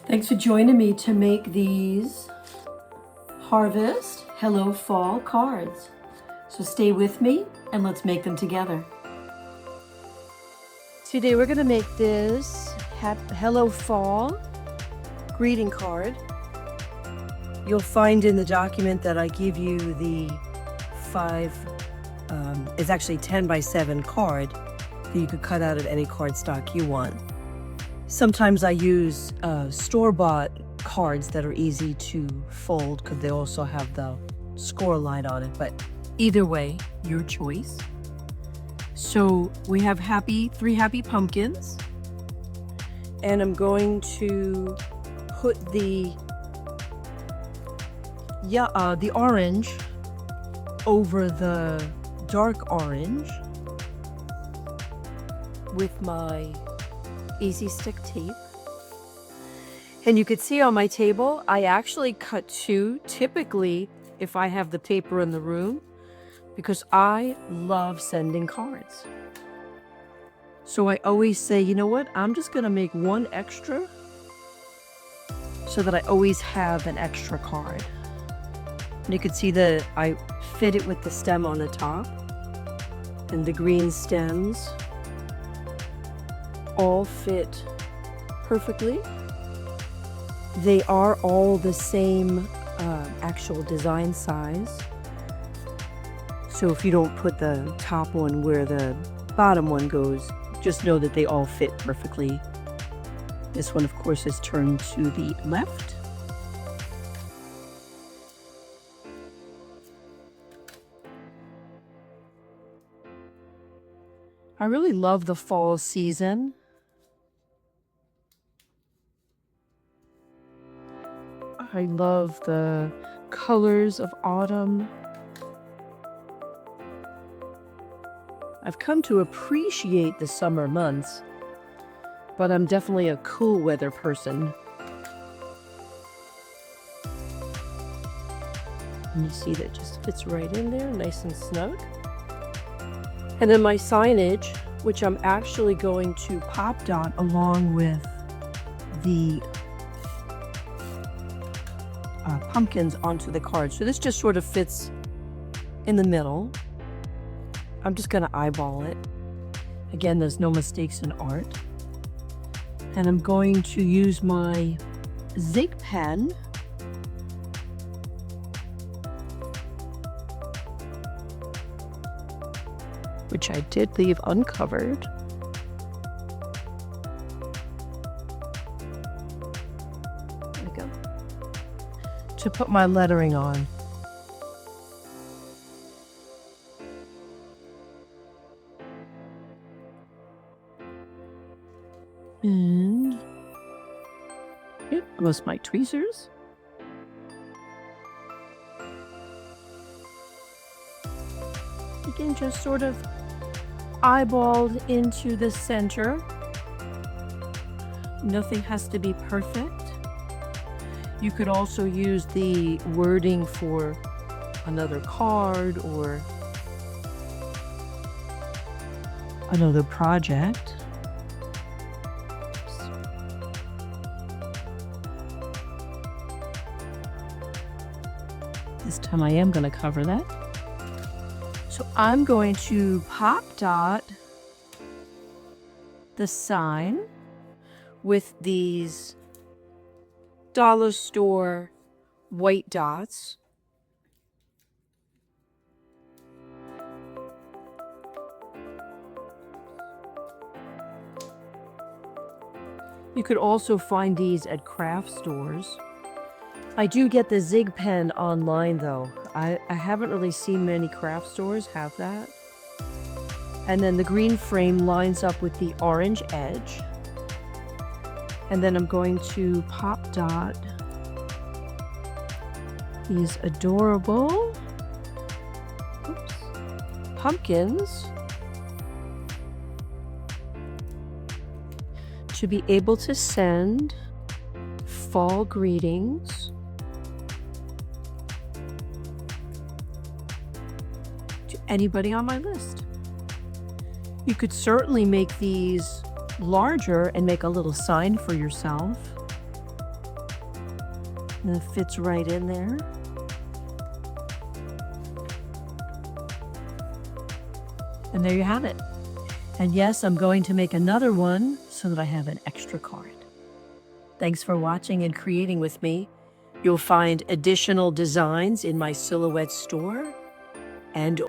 Thanks for joining me to make these Harvest Hello Fall cards. So stay with me and let's make them together. Today we're going to make this Hello Fall greeting card. You'll find in the document that I give you the it's actually 10 by 7 card that you could cut out of any cardstock you want. Sometimes I use store-bought cards that are easy to fold because they also have the score line on it, but either way, your choice. So we have three happy pumpkins, and I'm going to put the orange over the dark orange with my easy stick tape. And you could see on my table, I actually cut 2, typically if I have the paper in the room, because I love sending cards. So I always say, you know what, I'm just gonna make 1 extra so that I always have an extra card. And you can see that I fit it with the stem on the top, and the green stems all fit perfectly. They are all the same actual design size. So if you don't put the top one where the bottom one goes, just know that they all fit perfectly. This one, of course, is turned to the left. I really love the fall season. I love the colors of autumn. I've come to appreciate the summer months, but I'm definitely a cool weather person. And you see that just fits right in there, nice and snug. And then my signage, which I'm actually going to pop dot along with the pumpkins onto the card. So this just sort of fits in the middle. I'm just going to eyeball it. Again, there's no mistakes in art. And I'm going to use my Zig pen which I did leave uncovered. There we go. To put my lettering on. And yep, was my tweezers. Again, just sort of eyeballed into the center. Nothing has to be perfect. You could also use the wording for another card or another project. Oops. This time I am going to cover that. So I'm going to pop dot the sign with these dollar store white dots. You could also find these at craft stores. I do get the Zig pen online though. I haven't really seen many craft stores have that. And then the green frame lines up with the orange edge. And then I'm going to pop dot these adorable pumpkins to be able to send fall greetings to anybody on my list. You could certainly make these larger and make a little sign for yourself. And it fits right in there. And there you have it. And yes, I'm going to make another one so that I have an extra card. Thanks for watching and creating with me. You'll find additional designs in my silhouette store and